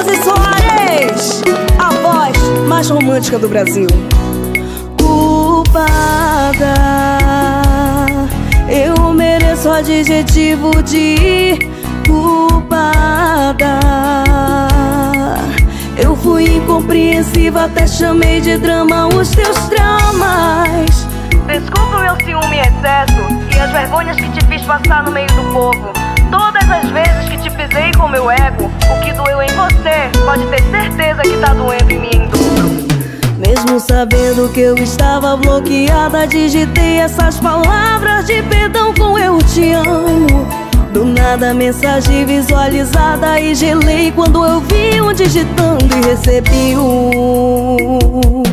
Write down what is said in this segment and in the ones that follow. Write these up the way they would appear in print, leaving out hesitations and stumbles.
Rose Soares, a voz mais romântica do Brasil. Culpada, eu mereço o adjetivo de culpada. Eu fui incompreensiva, até chamei de drama os teus traumas. Desculpa o meu ciúme em excesso e as vergonhas que te fiz passar no meio do povo. Todas as vezes que te pisei com meu ego, o que doeu em você, pode ter certeza que tá doendo em mim em dobro. Mesmo sabendo que eu estava bloqueada, digitei essas palavras de perdão com eu te amo. Do nada a mensagem visualizada e gelei quando eu vi um digitando e recebi um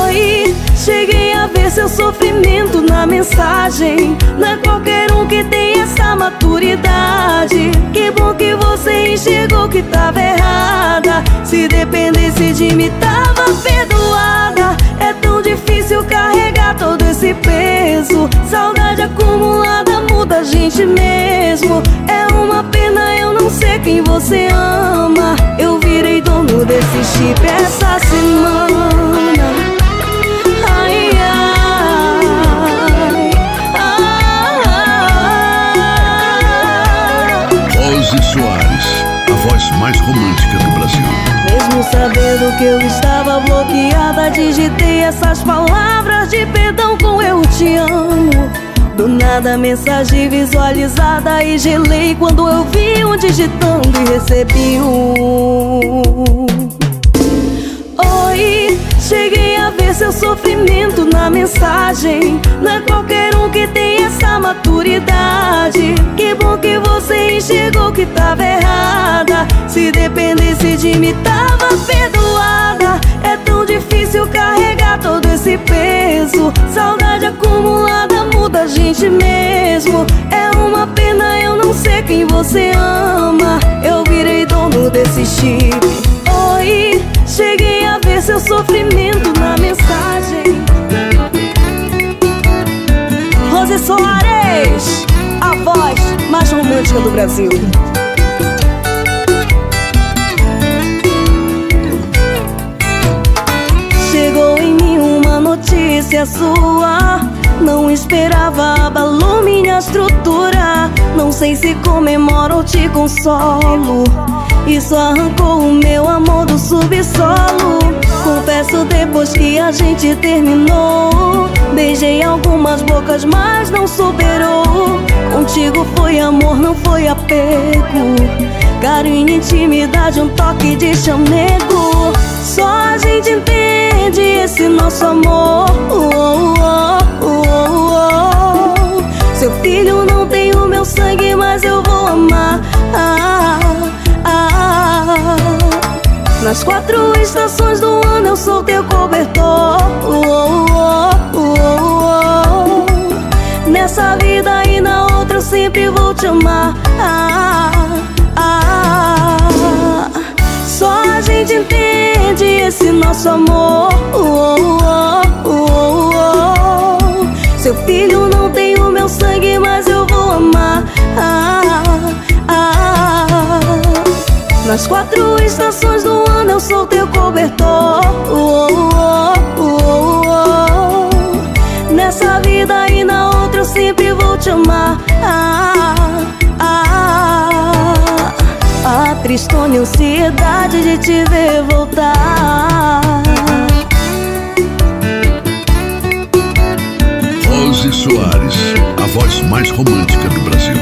oi. Cheguei a ver seu sofrimento na mensagem. Não é qualquer um que tem essa maturidade. Que bom que você enxergou que tava errada. Se dependesse de mim tava perdoada. É tão difícil carregar todo esse peso. Saudade acumulada muda a gente mesmo. É uma pena eu não sei quem você ama. Eu virei dono desse chip essa semana. Rose Soares, a voz mais romântica do Brasil. Mesmo sabendo que eu estava bloqueada, digitei essas palavras de perdão com eu te amo. Do nada a mensagem visualizada e gelei quando eu vi um digitando e recebi um oi. Cheguei a ver seu sofrimento na mensagem. Não é qualquer um que tem essa maturidade. Que bom que você enxergou que tava errada. Se dependesse de mim tava perdoada. É tão difícil carregar todo esse peso. Saudade acumulada muda a gente mesmo. É uma pena eu não sei quem você ama. Eu virei dono desse chip. Oi, cheguei a ver seu sofrimento na mensagem. Rose Soares, a voz mais romântica do Brasil. Chegou em mim uma notícia sua. Não esperava, abalou minha estrutura. Não sei se comemoro ou te consolo. Isso arrancou o meu amor do subsolo. Confesso depois que a gente terminou. Beijei algumas bocas, mas não superou. Contigo foi amor, não foi apego. Carinho, intimidade, um toque de chamego. Só a gente entende esse nosso amor. Seu filho não tem o meu sangue, mas eu vou amar. Nas 4 estações do ano eu sou teu cobertor. Nessa vida e na outra eu sempre vou te amar. Só a gente entende esse nosso amor. Seu filho não tem o meu sangue, mas eu vou amar. Nas 4 estações do ano eu sou teu cobertor. Nessa vida e na outra eu sempre vou te amar. A tristona ansiedade de te ver voltar. Rose Soares, a voz mais romântica do Brasil.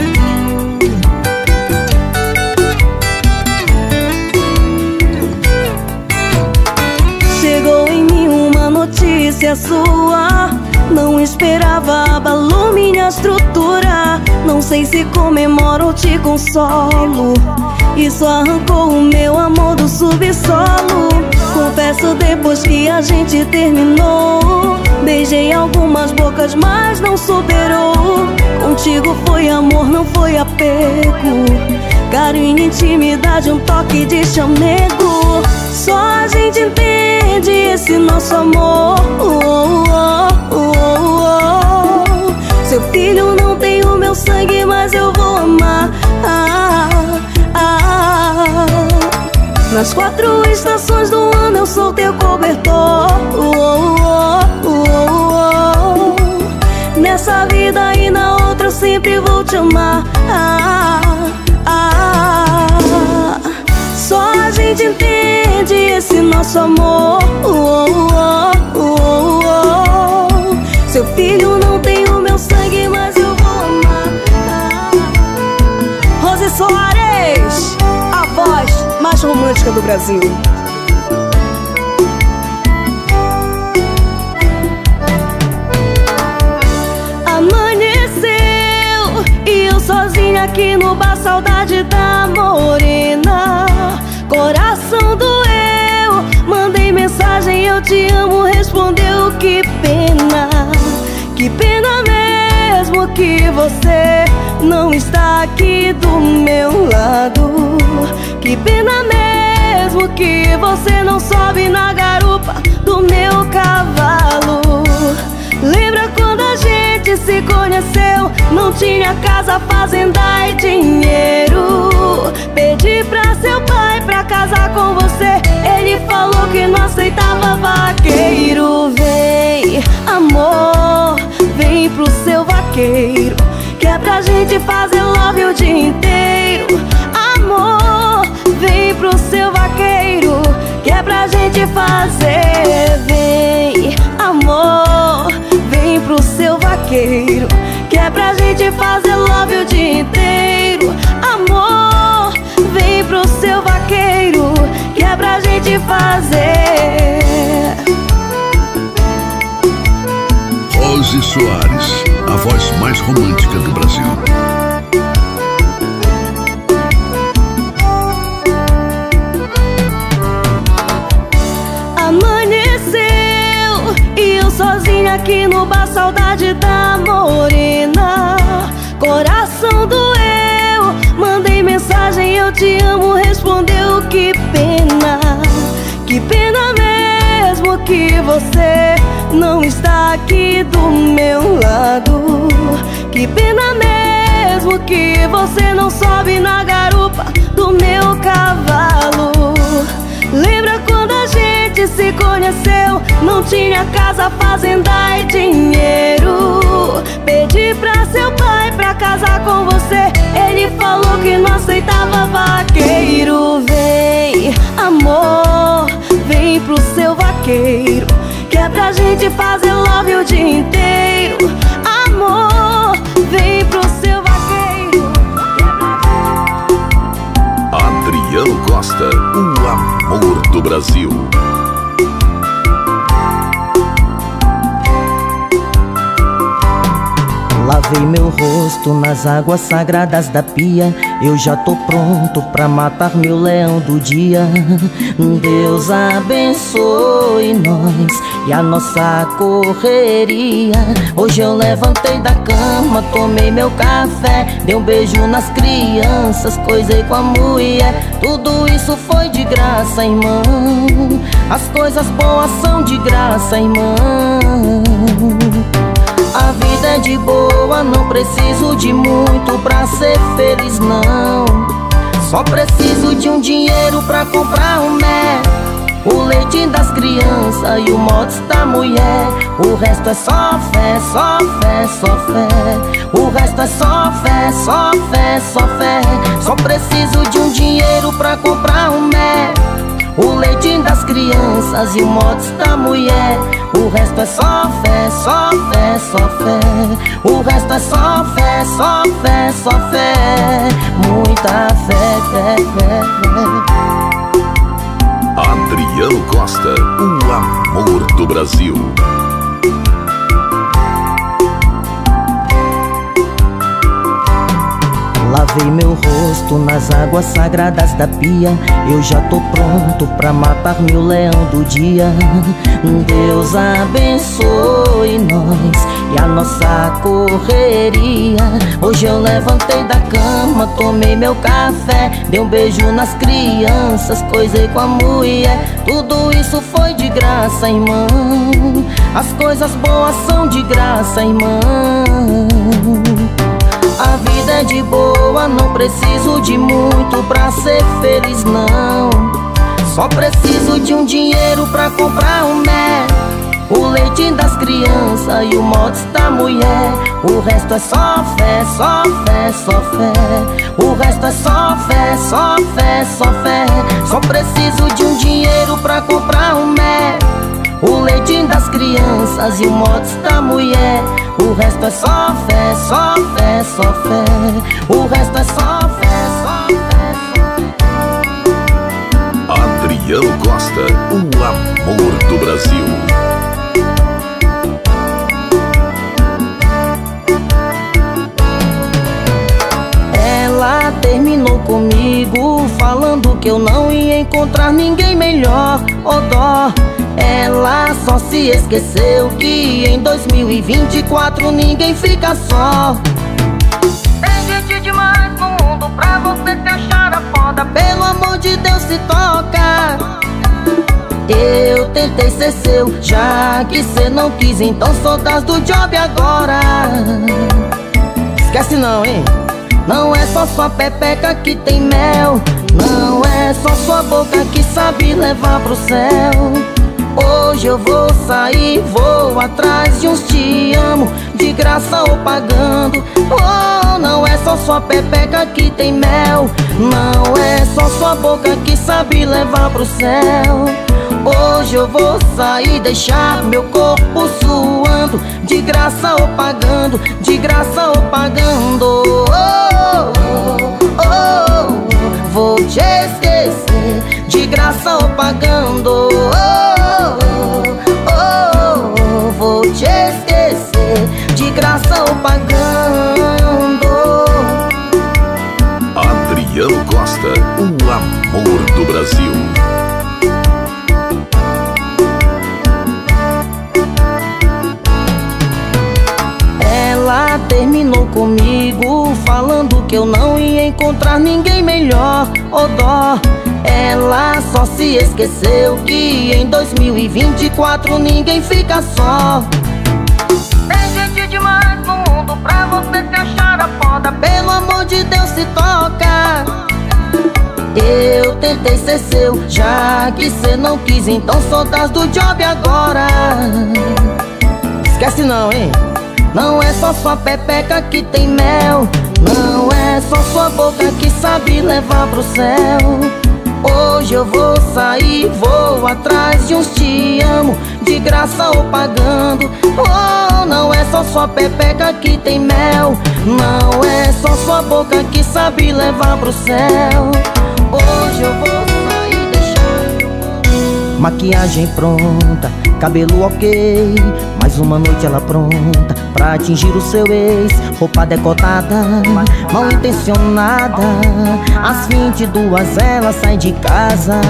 Chegou em mim uma notícia sua. Não esperava, abalou minha estrutura. Não sei se comemoro ou te consolo. Isso arrancou o meu amor do subsolo. Confesso depois que a gente terminou. Beijei algumas bocas, mas não superou. Contigo foi amor, não foi apego. Carinho, intimidade, um toque de chamego. Só a gente entende esse nosso amor. Seu filho não tem o meu sangue, mas eu vou amar. te amar. Só a gente entende esse nosso amor. Seu filho não tem o meu sangue, mas eu vou amar. Rose Soares, a voz mais romântica do Brasil. Sozinha aqui no bar, saudade da morena. Coração doeu, mandei mensagem, eu te amo, respondeu que pena. Que pena mesmo que você não está aqui do meu lado. Que pena mesmo que você não sobe na garupa do meu cavalo. Lembra quando a gente se conheceu? Não tinha casa, fazenda e dinheiro. Pedi pra seu pai pra casar com você, ele falou que não aceitava vaqueiro. Vem, amor, vem pro seu vaqueiro, que é pra gente fazer love o dia inteiro. Amor, vem pro seu vaqueiro, que é pra gente fazer. Vem, amor, vem pro seu vaqueiro, que é pra gente fazer love o dia inteiro. Amor, vem pro seu vaqueiro, que é pra gente fazer. Rose Soares, a voz mais romântica do Brasil. Sozinha aqui no bar, saudade da morena. Coração doeu, mandei mensagem, eu te amo, respondeu que pena. Que pena mesmo que você não está aqui do meu lado. Que pena mesmo que você não sobe na garupa do meu cavalo. Lembra quando a gente se conheceu? Não tinha casa, fazenda e dinheiro. Pedi pra seu pai pra casar com você, ele falou que não aceitava vaqueiro. Vem, amor, vem pro seu vaqueiro, que é pra gente fazer love o dia inteiro. Amor, vem pro seu vaqueiro. Adriano Costa, o amor do Brasil. Lavei meu rosto nas águas sagradas da pia, eu já tô pronto pra matar meu leão do dia. Deus abençoe nós e a nossa correria. Hoje eu levantei da cama, tomei meu café, dei um beijo nas crianças, coisei com a mulher. Tudo isso foi de graça, irmão. As coisas boas são de graça, irmão. A vida é de boa, não preciso de muito pra ser feliz, não. Só preciso de um dinheiro pra comprar um mé, o leite das crianças e o motos da mulher. O resto é só fé, só fé, só fé. O resto é só fé, só fé, só fé. Só preciso de um dinheiro pra comprar um mé, o leite das crianças e o motos da mulher. O resto é só fé, só fé, só fé. O resto é só fé, só fé, só fé. Muita fé, fé, fé, fé. Adriano Costa, o amor do Brasil. Lavei meu rosto nas águas sagradas da pia, eu já tô pronto pra matar meu leão do dia. Deus abençoe nós e a nossa correria. Hoje eu levantei da cama, tomei meu café, dei um beijo nas crianças, coisei com a mulher. Tudo isso foi de graça, irmão. As coisas boas são de graça, irmão. A vida é de boa, não preciso de muito pra ser feliz, não. Só preciso de um dinheiro pra comprar um mé, o leite das crianças e o motes da mulher. O resto é só fé, só fé, só fé. O resto é só fé, só fé, só fé. Só preciso de um dinheiro pra comprar um mé, o leite das crianças e o motes da mulher. O resto é só fé, só fé, só fé. O resto é só fé, só fé, só fé. Adriano Costa, o amor do Brasil. Ela terminou comigo falando que eu não ia encontrar ninguém melhor. Oh dó, ela só se esqueceu que em 2024 ninguém fica só. Tem gente demais no mundo pra você se achar a foda. Pelo amor de Deus, se toca. Eu tentei ser seu, já que cê não quis, então sou das do job agora. Esquece não, hein? Não é só sua pepeca que tem mel, não é só sua boca que sabe levar pro céu. Hoje eu vou sair, vou atrás de uns te amo, de graça ou pagando. Oh, não é só sua pepeca que tem mel, não é só sua boca que sabe levar pro céu. Hoje eu vou sair, deixar meu corpo suando, de graça ou pagando, de graça ou pagando. Oh, oh, oh, vou te esquecer, de graça ou pagando. Oh, oh, oh, vou te esquecer, de graça ou pagando. Adriano Costa, o amor do Brasil. Ela terminou comigo falando que eu não ia encontrar ninguém melhor. Oh dó, ela só se esqueceu que em 2024 ninguém fica só. Tem gente demais no mundo pra você se achar a foda. Pelo amor de Deus, se toca. Eu tentei ser seu, já que cê não quis, então sou das do job agora. Esquece não, hein? Não é só sua pepeca que tem mel, não é só sua boca que sabe levar pro céu. Hoje eu vou sair, vou atrás de uns te amo, de graça ou pagando. Oh, não é só sua pepeca que tem mel, não é só sua boca que sabe levar pro céu. Hoje eu vou sair, deixar maquiagem pronta, cabelo ok, mais uma noite ela pronta pra atingir o seu ex. Roupa decotada, mal intencionada. Às 22 ela sai de casa,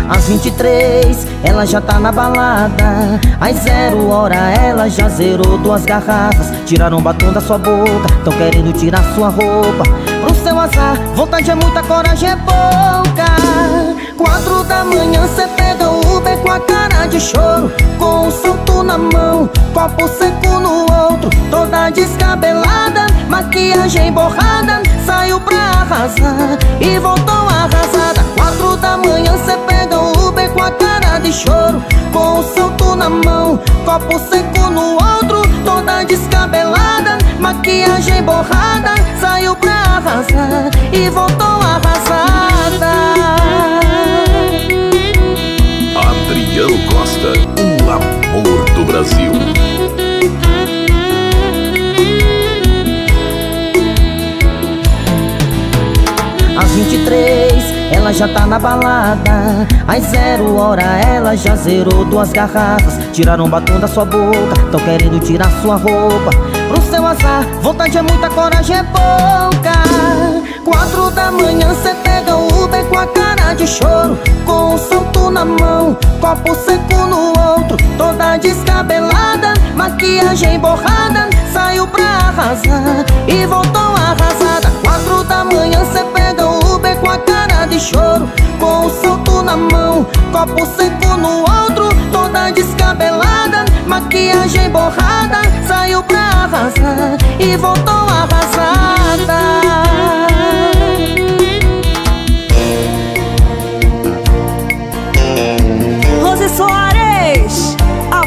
às 23 ela já tá na balada. Às 0 hora ela já zerou 2 garrafas. Tiraram o batom da sua boca, tão querendo tirar sua roupa. Pro seu azar, vontade é muita, coragem é pouca. 4 da manhã cê pega o Uber com a cara de choro, com o salto na mão, copo seco no outro, toda descabelada, maquiagem borrada, saiu pra arrasar e voltou arrasada. 4 da manhã cê pega o Uber com a cara de choro, com o salto na mão, copo seco no outro, toda descabelada, maquiagem borrada, saiu pra arrasar e voltou arrasada. Adriano Costa, o amor do Brasil. Às 23 ela já tá na balada, às 0 hora ela já zerou 2 garrafas. Tiraram o batom da sua boca, tão querendo tirar sua roupa. Pro seu azar, vontade é muita, coragem é pouca. 4 da manhã cê pega o Uber com a cara de choro, com o salto na mão, copo seco no outro, toda descabelada, maquiagem borrada, saiu pra arrasar e voltou arrasada. 4 da manhã cê pega o Uber com a cara de choro, com o salto na mão, copo seco no outro, toda descabelada, maquiagem borrada, saiu pra arrasar e voltou arrasada. Rose Soares, a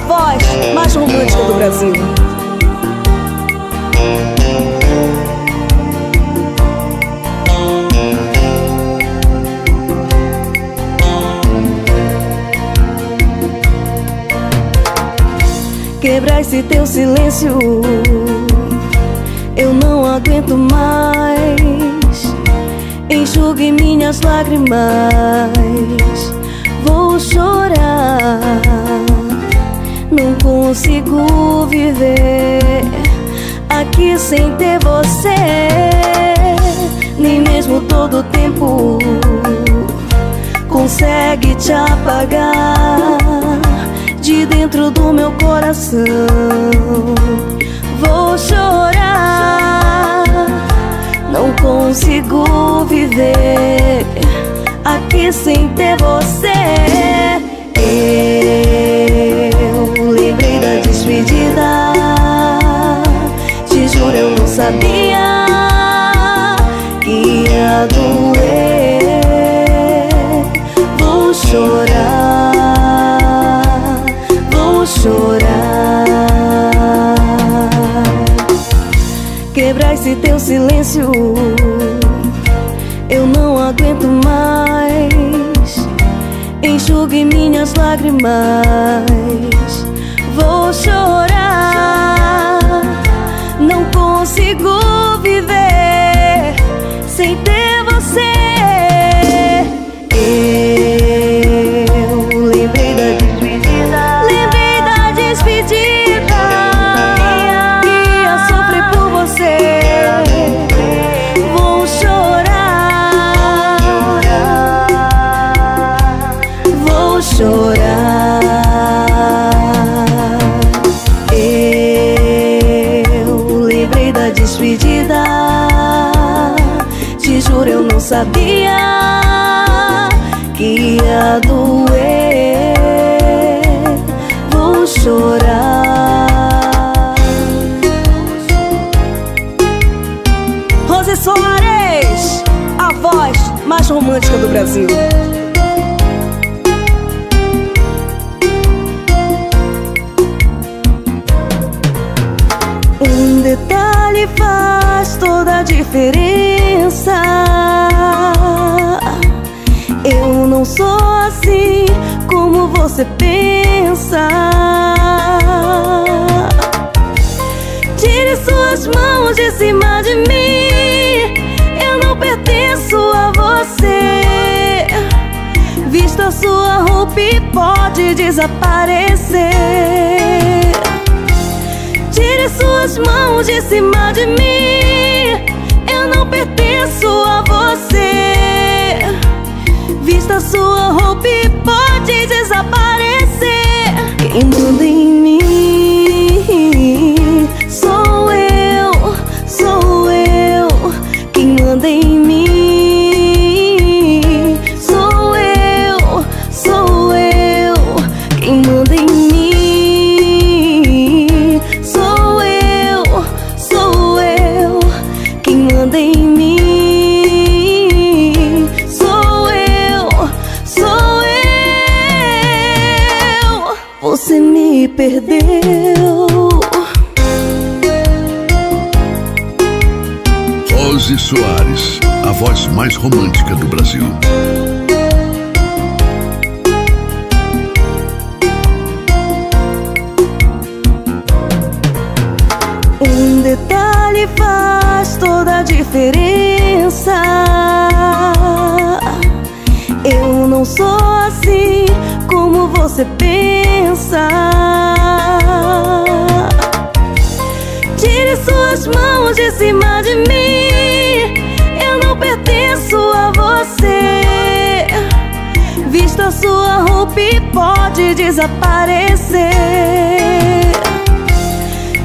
Quebrar esse teu silêncio, eu não aguento mais. Enxugue minhas lágrimas, vou chorar. Não consigo viver aqui sem ter você. Nem mesmo todo o tempo consegue te apagar de dentro do meu coração. Vou chorar, não consigo viver aqui sem ter você. Eu lembrei da despedida, te juro eu não sabia que ia doer. Vou chorar, vou chorar. Quebrar esse teu silêncio, eu não aguento mais. Enxugue minhas lágrimas, vou chorar. Não consigo viver sem ter você. Eu lembrei da despedida, lembrei da despedida, que ia sofrer por você. Vou chorar, vou chorar. Eu lembrei da despedida, te juro eu não sabia que ia doer. Vou chorar. Rose Soares, a voz mais romântica do Brasil. Um detalhe faz toda a diferença. Eu não sou assim como você pensa. Tire suas mãos de cima de mim, eu não pertenço a você. Vista sua roupa e pode desaparecer. Tire suas mãos de cima de mim, eu não pertenço a você. Vista sua roupa e pode desaparecer. Quem manda em mim sou eu, sou eu. Quem manda em mim sou eu, sou eu. Quem manda em mim sou eu, sou eu. Quem manda em mim sou eu, sou eu. Você me perdeu. Rose Soares, a voz mais romântica do Brasil. Um detalhe faz toda a diferença. Eu não sou assim como você pensa. Tire suas mãos de cima de mim, eu não pertenço a você. Vista sua roupa e pode desaparecer.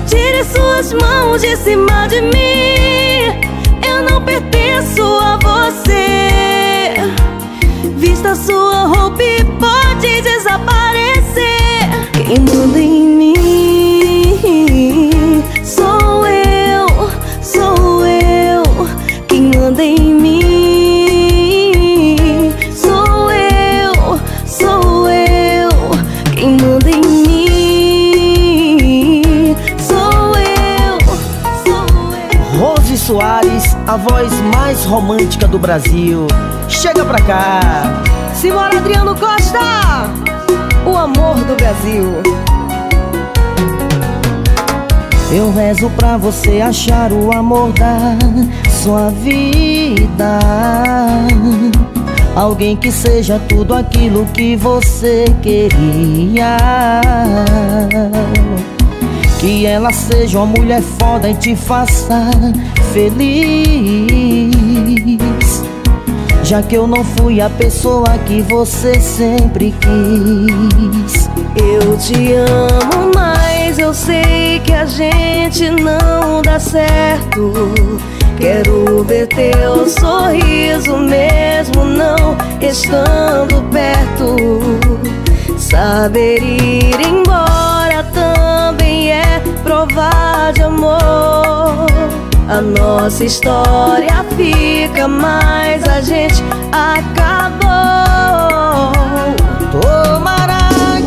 Tire suas mãos de cima de mim, eu não pertenço a você. Vista sua roupa e pode desaparecer. Quem manda em mim sou eu, sou eu. Quem manda em mim sou eu, sou eu. Quem manda em mim sou eu, sou eu. Rose Soares, a voz mais romântica do Brasil. Chega pra cá. Simbora, Adriano Costa, o amor do Brasil. Eu rezo pra você achar o amor da sua vida, alguém que seja tudo aquilo que você queria. Que ela seja uma mulher foda e te faça feliz, já que eu não fui a pessoa que você sempre quis. Eu te amo, mas eu sei que a gente não dá certo. Quero ver teu sorriso mesmo não estando perto. Saber ir embora também é provar de amor. A nossa história fica, mas a gente acabou. Tomara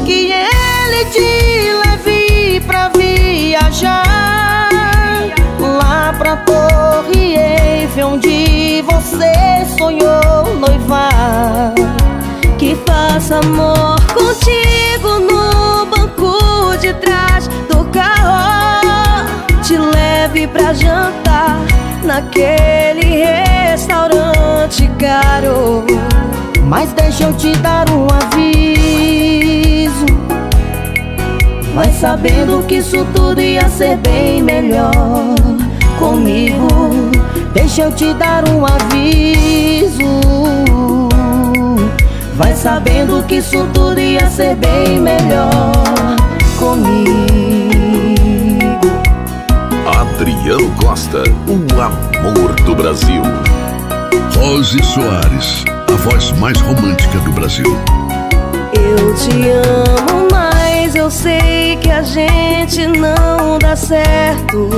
que ele te leve pra viajar lá pra Torre Eiffel, onde você sonhou noivar. Que faça amor contigo no banco de trás do carro. Te leve pra jantar naquele restaurante caro. Mas deixa eu te dar um aviso, vai sabendo que isso tudo ia ser bem melhor comigo. Deixa eu te dar um aviso, vai sabendo que isso tudo ia ser bem melhor comigo. Adriano Costa, o amor do Brasil. Rose Soares, a voz mais romântica do Brasil. Eu te amo, mas eu sei que a gente não dá certo.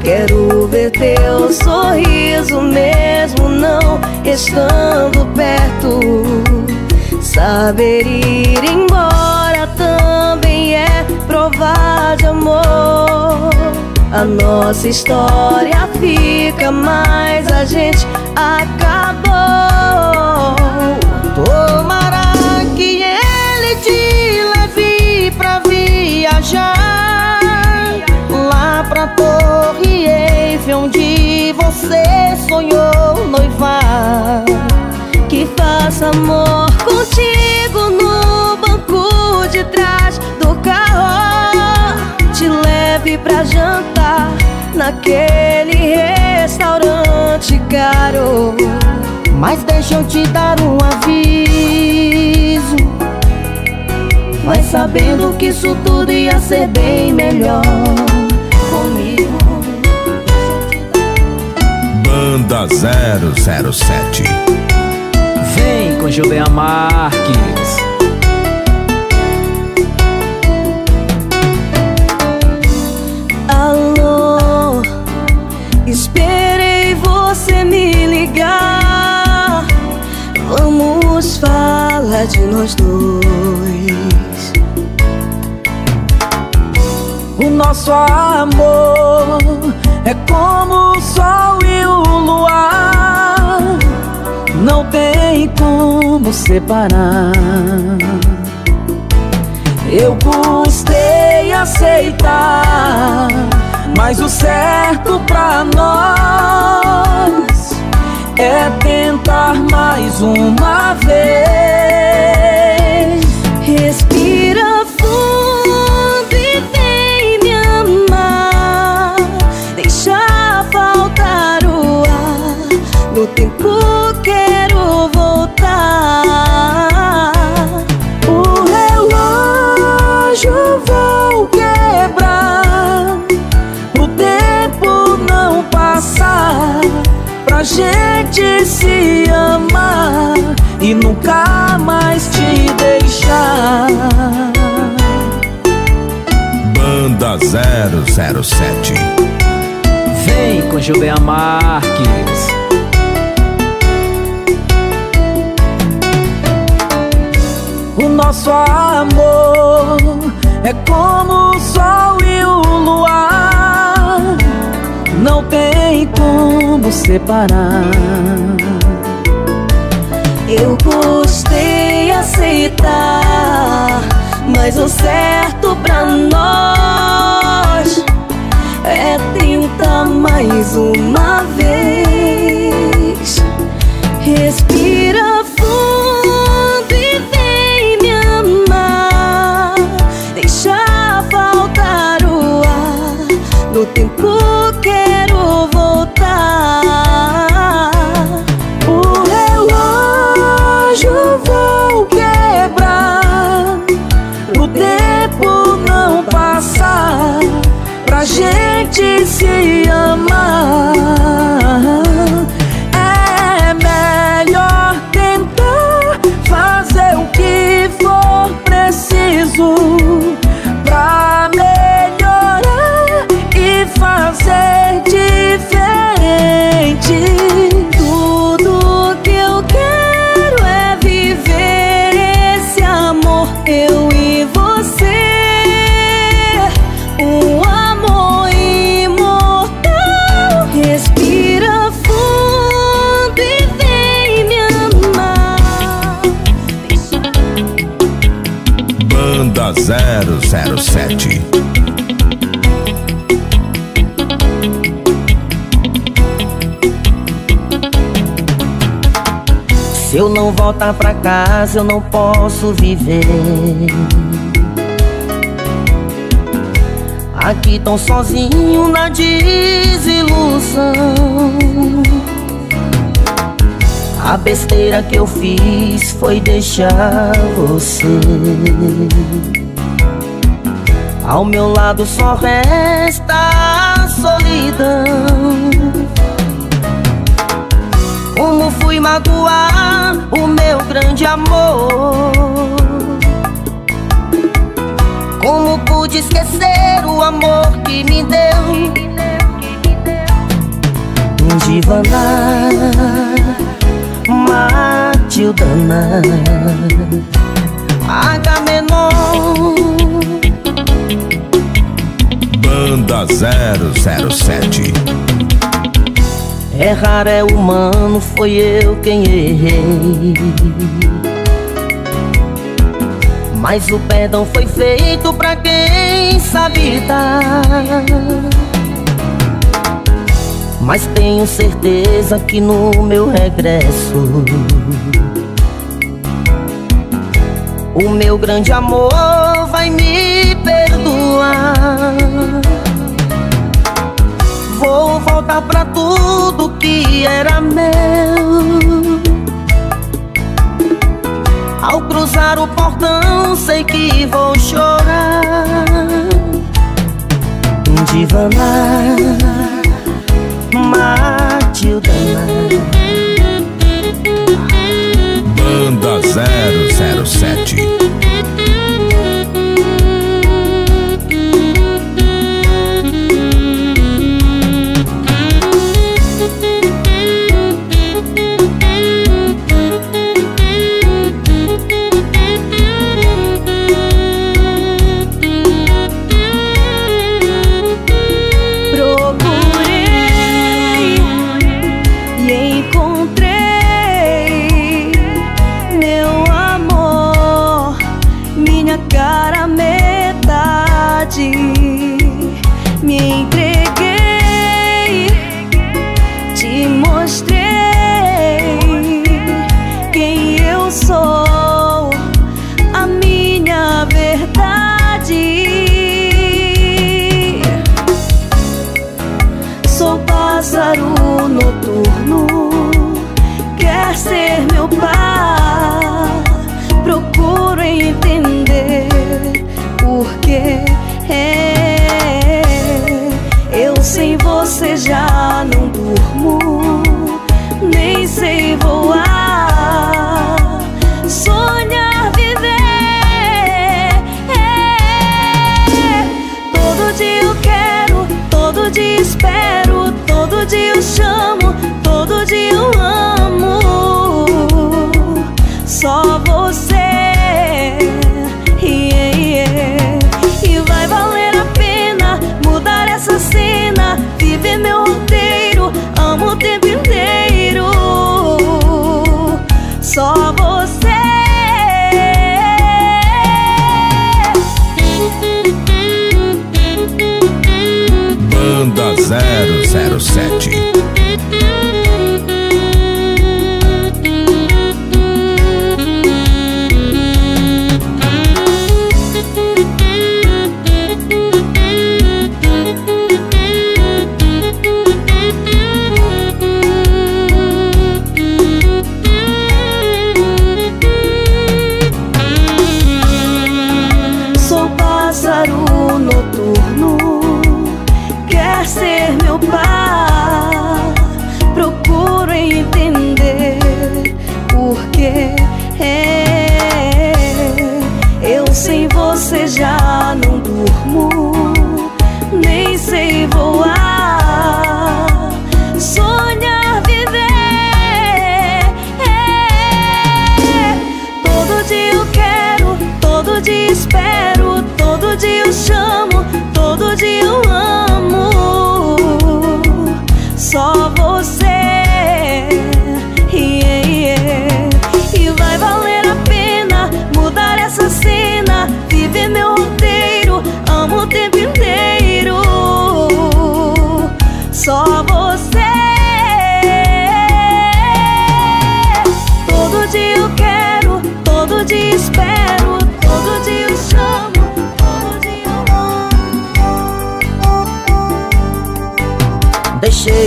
Quero ver teu sorriso mesmo não estando perto. Saber ir embora também é provar de amor. A nossa história fica, mas a gente acabou. Tomara que ele te leve pra viajar lá pra Torre Eiffel, onde você sonhou noivar. Que faça amor contigo no banco de trás do carro. Te leve pra jantar naquele restaurante caro. Mas deixa eu te dar um aviso, vai sabendo que isso tudo ia ser bem melhor comigo. Banda 007. Vem com Julian Marques. Alô, esperei você me ligar. Vamos falar de nós dois. O nosso amor é como o sol e o luar, não tem como separar. Eu custei aceitar, mas o certo pra nós é tentar mais uma vez. Respira fundo e vem me amar. Deixa faltar o ar. No tempo quero voltar. O relógio vou quebrar, pro tempo não passar, pra gente se amar e nunca mais te deixar. Banda 007. Vem com Julian Marques. O nosso amor é como o sol e o luar, não tem como separar. Eu custei aceitar, mas o certo pra nós é tentar mais uma vez. Respira fundo e vem me amar. Deixa faltar o ar. No tempo quero voltar. O relógio vou quebrar, pro tempo não passar, pra gente se amar. É melhor tentar fazer o que for preciso pra melhorar e fazer diferente. Tudo que eu quero é viver esse amor, eu e você. Um amor imortal. Respira fundo e vem me amar. Banda 007. Se eu não voltar pra casa, eu não posso viver. Aqui tão sozinho na desilusão. A besteira que eu fiz foi deixar você. Ao meu lado só resta a solidão. Como fui magoar o meu grande amor? Como pude esquecer o amor que me deu? Divana, Matildana, Agamenon. Banda 007. Errar é humano, foi eu quem errei. Mas o perdão foi feito pra quem sabe dar. Mas tenho certeza que no meu regresso o meu grande amor vai me perdoar. Vou voltar pra tudo que era meu. Ao cruzar o portão sei que vou chorar. Divana, Matildana. Banda 007.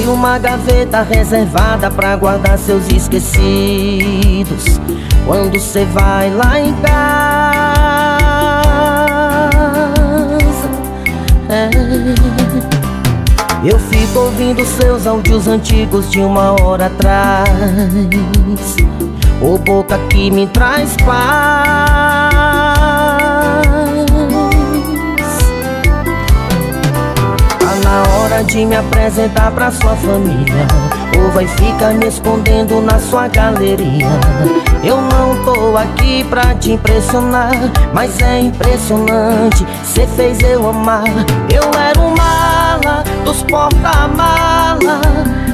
Tem uma gaveta reservada pra guardar seus esquecidos quando cê vai lá em casa. Eu fico ouvindo seus áudios antigos de 1 hora atrás. Ô boca que me traz paz. Tá na hora de me apresentar pra sua família, ou vai ficar me escondendo na sua galeria. Eu não tô aqui pra te impressionar, mas é impressionante, cê fez eu amar. Eu era um mala dos porta-mala,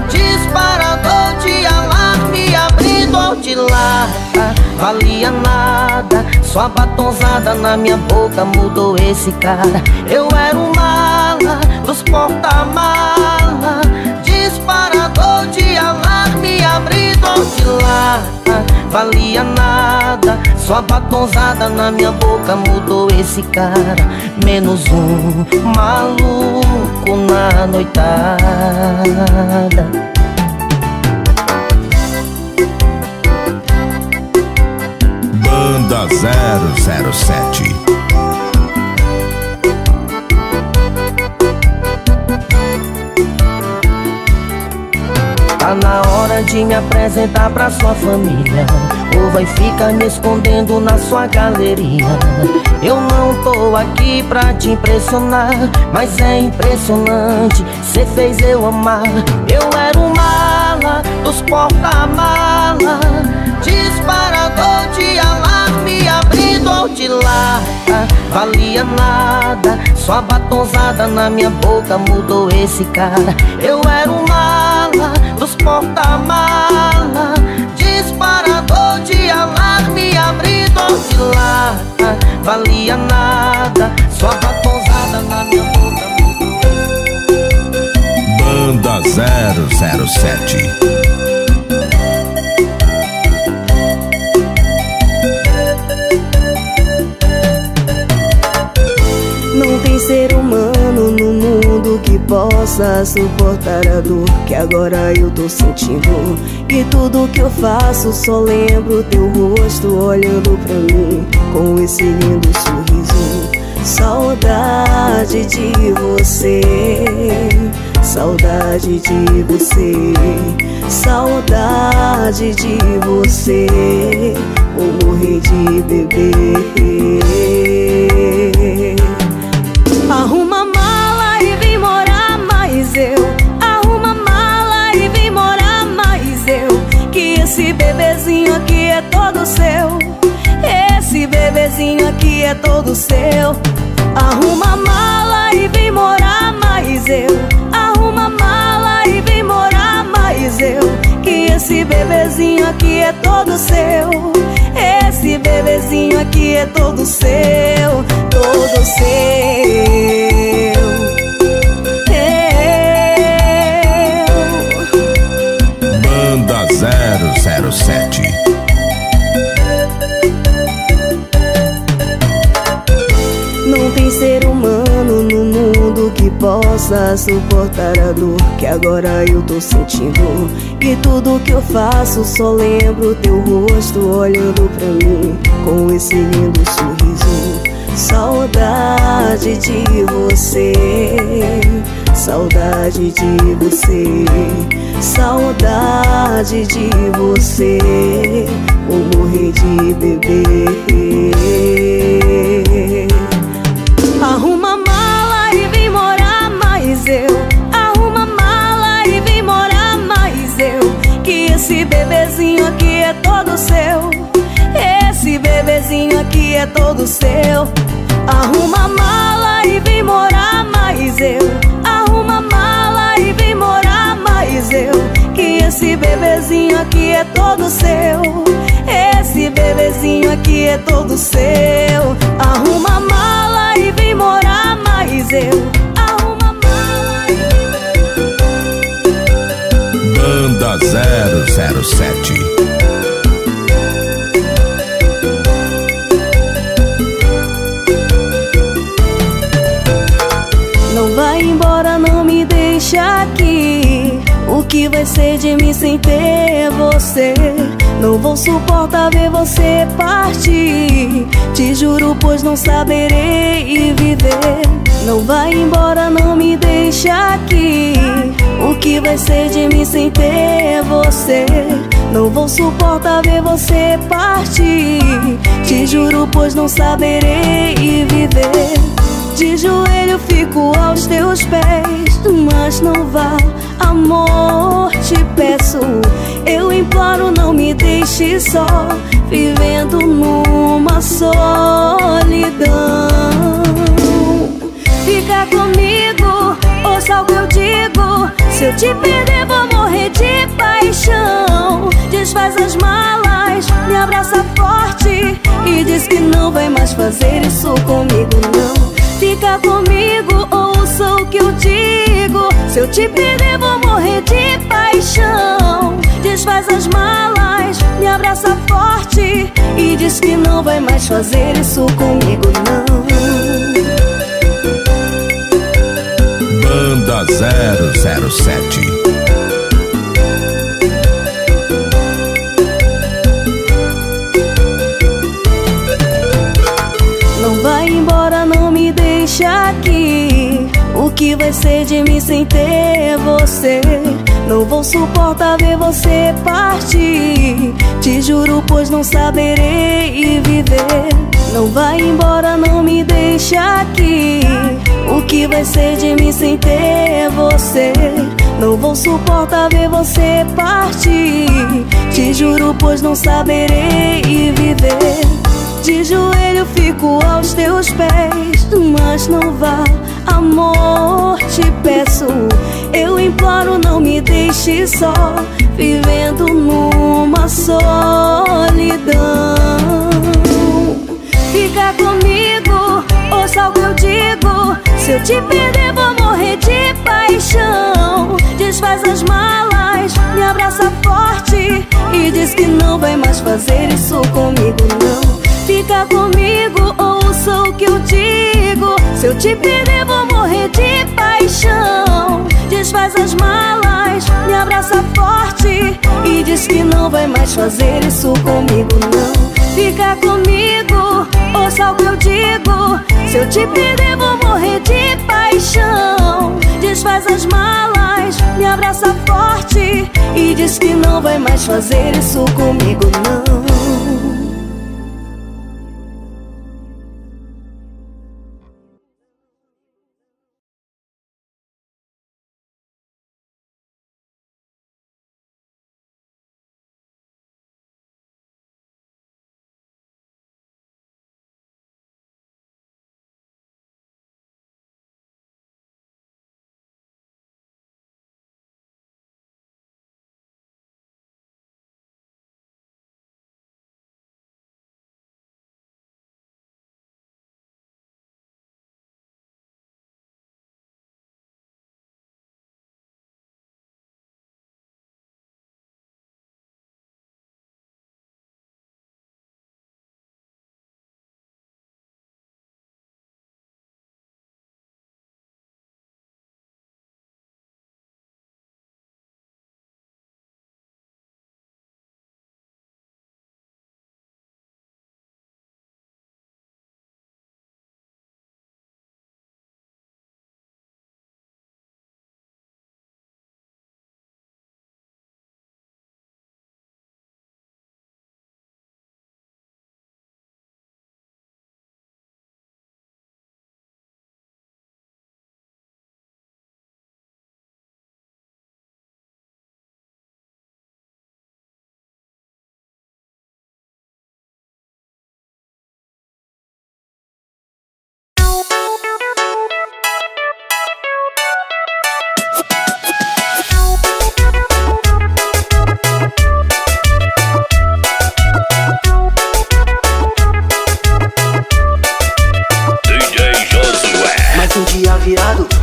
disparador de alarme, abridor de lata. Valia nada, sua batonzada na minha boca mudou esse cara. Eu era um mala dos porta-mala, disparador de alarme, abridor de lata. Valia nada, sua batonzada na minha boca mudou esse cara. Menos um maluco na noitada. Banda 007. Tá na hora de me apresentar pra sua família, ou vai ficar me escondendo na sua galeria. Eu não tô aqui pra te impressionar, mas é impressionante, cê fez eu amar. Eu era um mala dos porta-mala, disparador de alarme, abridor de lata. Valia nada, sua batonzada na minha boca mudou esse cara. Eu era um mala dos porta-mala, disparador de alarme, abridor de lata. Valia nada, sua batonzada na minha boca mudou. Banda 007. Não tem ser humano no mundo que possa suportar a dor que agora eu tô sentindo. E tudo que eu faço só lembro teu rosto olhando pra mim com esse lindo sorriso. Saudade de você, saudade de você, saudade de você. Vou morrer de beber. Arruma mala e vem morar mais eu. Arruma mala e vem morar mais eu. Que esse bebezinho aqui é todo seu. Esse bebezinho aqui é todo seu. Arruma mala e vem morar mais eu. Arruma mala e vem morar mais eu. Que esse bebezinho aqui é todo seu. Esse bebezinho aqui é todo seu. Todo seu. Banda 007. Não tem ser humano no mundo que possa suportar a dor que agora eu tô sentindo. E tudo que eu faço só lembro teu rosto olhando pra mim com esse lindo sorriso. Saudade de você, saudade de você, saudade de você. Vou morrer de beber. Arruma mala e vem morar mais eu. Arruma mala e vem morar mais eu. Que esse bebezinho aqui é todo seu. Esse bebezinho aqui é todo seu. Arruma mala e vem morar mais eu. Arruma mala e vem morar mais eu. Que esse bebezinho aqui é todo seu. Esse bebezinho aqui é todo seu. Arruma mala e vem morar mais eu. Arruma mala e vem. Banda 007. Não vai embora, não me deixa aqui. vai ser de mim sem ter você? Não vou suportar ver você partir. Te juro, pois não saberei viver. Não vai embora, não me deixa aqui. O que vai ser de mim sem ter você? Não vou suportar ver você partir. Te juro, pois não saberei viver. De joelho fico aos teus pés, mas não vá, amor, te peço. Eu imploro, não me deixe só, vivendo numa solidão. Fica comigo, ouça o que eu digo. Se eu te perder vou morrer de paixão. Desfaz as malas, me abraça forte e diz que não vai mais fazer isso comigo, não. Fica comigo, ouça o que eu digo. Se eu te perder vou morrer de paixão. Desfaz as malas, me abraça forte e diz que não vai mais fazer isso comigo, não. Banda 007. Não vai embora, não me deixa aqui. O que vai ser de mim sem ter você? Não vou suportar ver você partir. Te juro, pois não saberei viver. Não vai embora, não me deixa aqui. O que vai ser de mim sem ter você? Não vou suportar ver você partir. Te juro, pois não saberei viver. De joelho fico aos teus pés, mas não vá, amor, te peço. Eu imploro, não me deixe só, vivendo numa solidão. Fica comigo, ouça o que eu digo. Se eu te perder vou morrer de paixão. Desfaz as malas, me abraça forte e diz que não vai mais fazer isso comigo, não. Fica comigo, ouça o que eu digo. Se eu te perder vou morrer de paixão. Desfaz as malas, me abraça forte e diz que não vai mais fazer isso comigo, não. Fica comigo, ouça o que eu digo. Se eu te perder vou morrer de paixão. Desfaz as malas, me abraça forte e diz que não vai mais fazer isso comigo, não.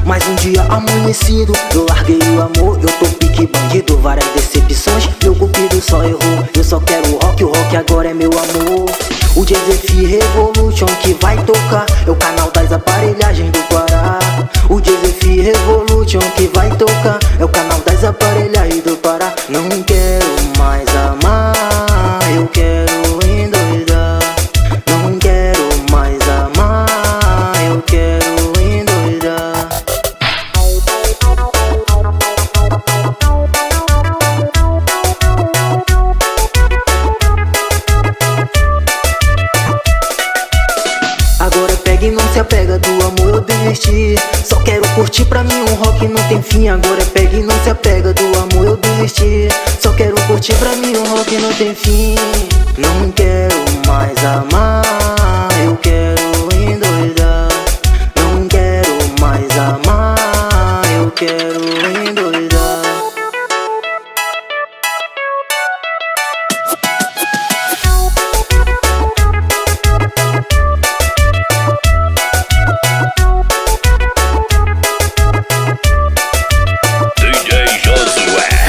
Mais um dia amanhecido, eu larguei o amor, eu tô pique bandido. Várias decepções, meu cupido só errou. Eu só quero o rock agora é meu amor. O Joseph Revolution que vai tocar é o canal das aparelhagens do Pará. O Joseph Revolution que vai tocar é o canal das aparelhagens do Pará. Não quero mais amar, eu quero endoidar. Não quero mais amar, eu quero endoidar. Agora pega e não se apega, do amor eu desisti. Só quero curtir, pra mim um rock não tem fim. Agora pega e não se apega, do amor eu desisti. Só quero curtir, pra mim um rock não tem fim. Não quero mais amar, eu quero endoidar. Não quero mais amar, eu quero endoidar.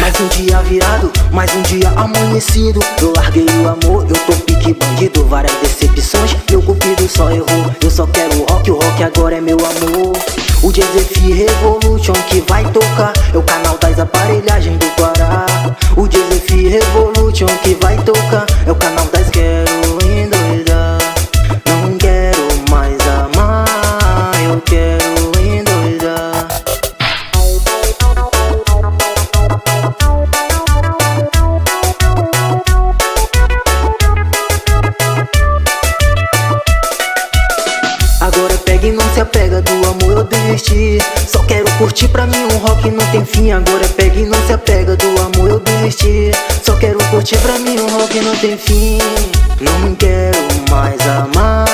Mais um dia virado, mais um dia amanhecido. Eu larguei o amor, eu tô pique bandido. Várias decepções, meu cupido só errou. Eu só quero o rock agora é meu amor. O Joseph Revolution que vai tocar é o canal das aparelhagens do Pará. O Joseph Revolution que vai tocar é o canal das quero endoidar. Não quero mais amar, eu quero endoidar. Agora pega e não se apega, do amor eu desisti. Só quero curtir, pra mim um rock não tem fim. Agora pega e não se apega, do amor eu desisti. Só quero curtir, pra mim um rock não tem fim. Não quero mais amar,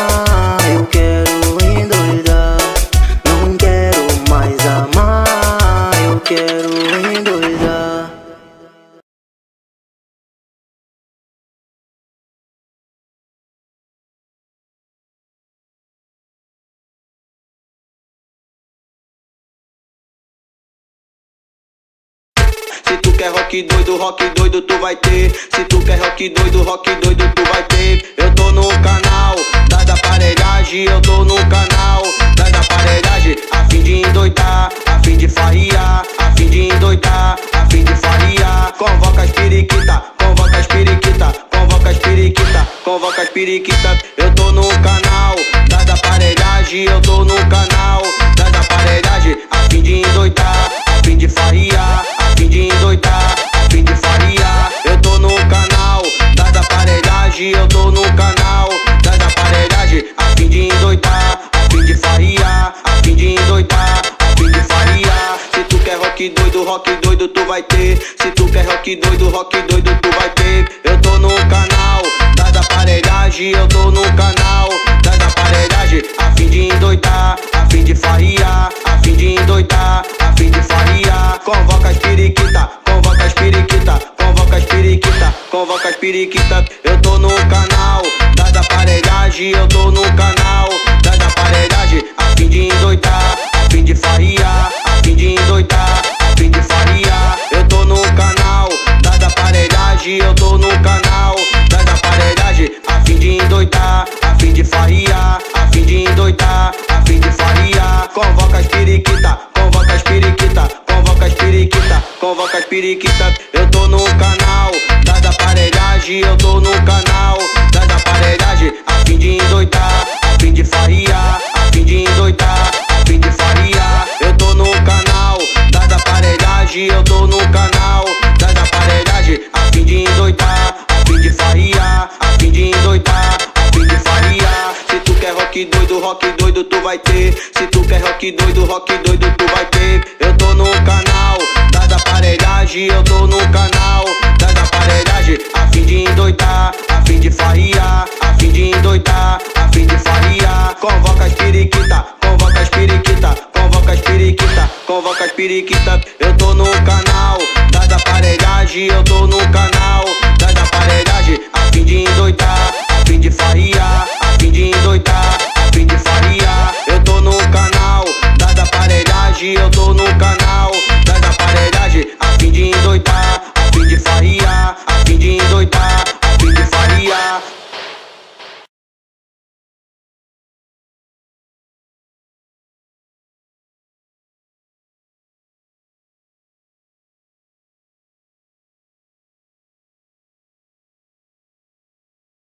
eu quero endoidar. Não quero mais amar, eu quero endoidar. Se tu quer rock doido tu vai ter. Se tu quer rock doido tu vai ter. Eu tô no canal das aparelhagem, eu tô no canal das aparelhagem. A fim de endoidar, a fim de farriar, a fim de endoidar, a fim de farriar. Convoca as periquita, convoca as periquita, convoca as periquita, convoca as periquita. Eu tô no canal das aparelhagem, eu tô no canal das aparelhagem. A fim de endoidar, a fim de farriar, a fim de endoidar, a fim de farriar. Eu tô no canal das aparelhagem, eu tô no canal das aparelhagem. A fim de endoidar, a fim de farriar, a fim de endoidar, a fim de farriar. Se tu quer rock doido tu vai ter. Se tu quer rock doido tu vai ter. Eu tô no canal das aparelhagem, eu tô no canal das aparelhagem. A fim de endoidar, a fim de farriar, a fim de endoidar, a fim de farriar. Convoca as periquita, convoca as periquita, convoca as periquita, convoca as periquita. Eu tô no canal das aparelhagem, eu tô no canal das aparelhagem. A fim de endoidar, a fim de farriar, a fim de endoidar, a fim de farriar. Eu tô no canal das aparelhagem, eu tô no canal das aparelhagem. A fim de endoidar, a fim de farriar, a fim de endoidar, a fim de farriar. Convoca as periquita, convoca as periquita, convoca as periquita, convoca as periquita. Eu tô no canal das aparelhagem, eu tô no canal das aparelhagem. A fim de endoidar, a fim de farriar, a fim de endoidar, a fim de farriar. Eu tô no canal das aparelhagem, eu tô no canal das aparelhagem. A fim de endoidar, a fim de farriar, a fim de endoidar, a fim de farriar. Se tu quer rock doido tu vai ter. Se tu quer rock doido tu vai ter. Eu tô no canal das aparelhagem, eu tô no canal das aparelhagem. A fim de endoidar, a fim de farriar, a fim de endoidar, a fim de farriar. Convoca as periquita, convoca as periquita, convoca as periquita, convoca as periquita. Eu tô no canal das aparelhagem, eu tô no canal